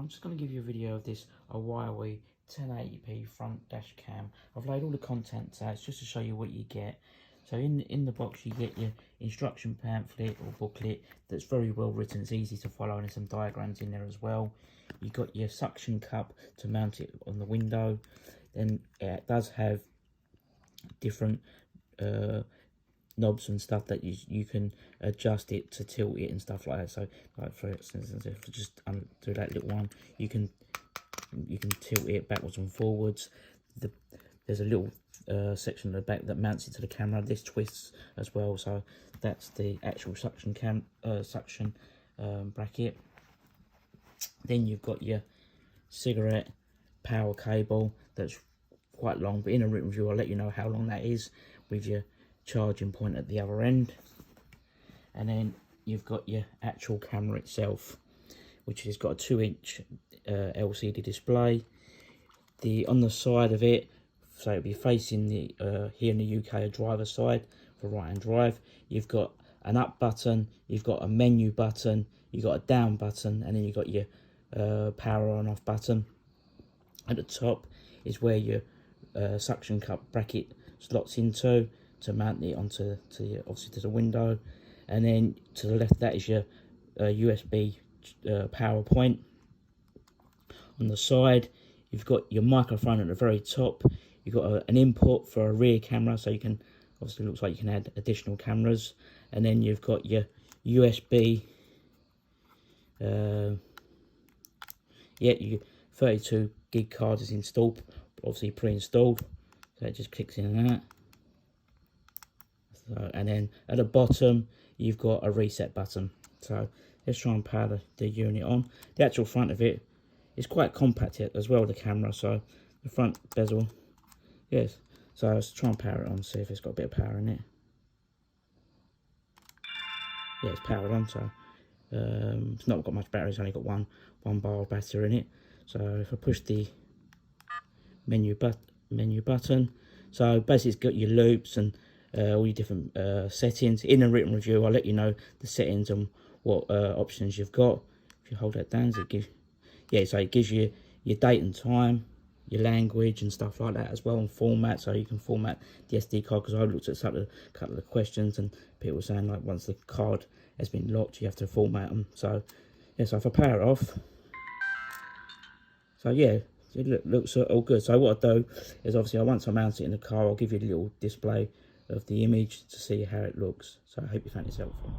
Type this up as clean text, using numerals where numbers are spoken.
I'm just going to give you a video of this IIWEY 1080p front dash cam. I've laid all the contents out just to show you what you get. So in the box you get your instruction pamphlet or booklet that's very well written. It's easy to follow, and there's some diagrams in there as well. You've got your suction cup to mount it on the window. Then it does have different knobs and stuff that you can adjust it to tilt it and stuff like that. So like for instance, if I just undo that little one, you can tilt it backwards and forwards. There's a little section at the back that mounts it to the camera. This twists as well, so that's the actual suction bracket. Then you've got your cigarette power cable that's quite long, but in a written review I'll let you know how long that is, with your charging point at the other end. And then you've got your actual camera itself, which has got a 2-inch LCD display. On the side of it, so it'll be facing the here in the UK, a driver's side for right hand drive. You've got an up button, you've got a menu button, you've got a down button, and then you've got your power on off button. At the top is where your suction cup bracket slots into to mount it onto obviously to the window. And then to the left, that is your USB power point. On the side, you've got your microphone at the very top. You've got an input for a rear camera, so you can, obviously looks like you can add additional cameras. And then you've got your USB, your 32 gig card is installed, obviously pre-installed, so it just clicks in and out. So, and then at the bottom you've got a reset button. So let's try and power the unit on. The actual front of it is quite compact as well, the camera, so the front bezel, yes. So let's try and power it on, see if it's got a bit of power in it. Yeah, it's powered on, so it's not got much battery, it's only got one bar of battery in it. So if I push the menu button, so basically it's got your loops and all your different settings. In a written review I'll let you know the settings and what options you've got. If you hold that down, so it gives you your date and time, your language and stuff like that as well, and format, so you can format the SD card, because I looked at a couple of the questions and people were saying like once the card has been locked you have to format them. So yeah, so if I power it off, so yeah, it looks all good. So what I do is, obviously once I mount it in the car, I'll give you a little display of the image to see how it looks. So I hope you found this helpful.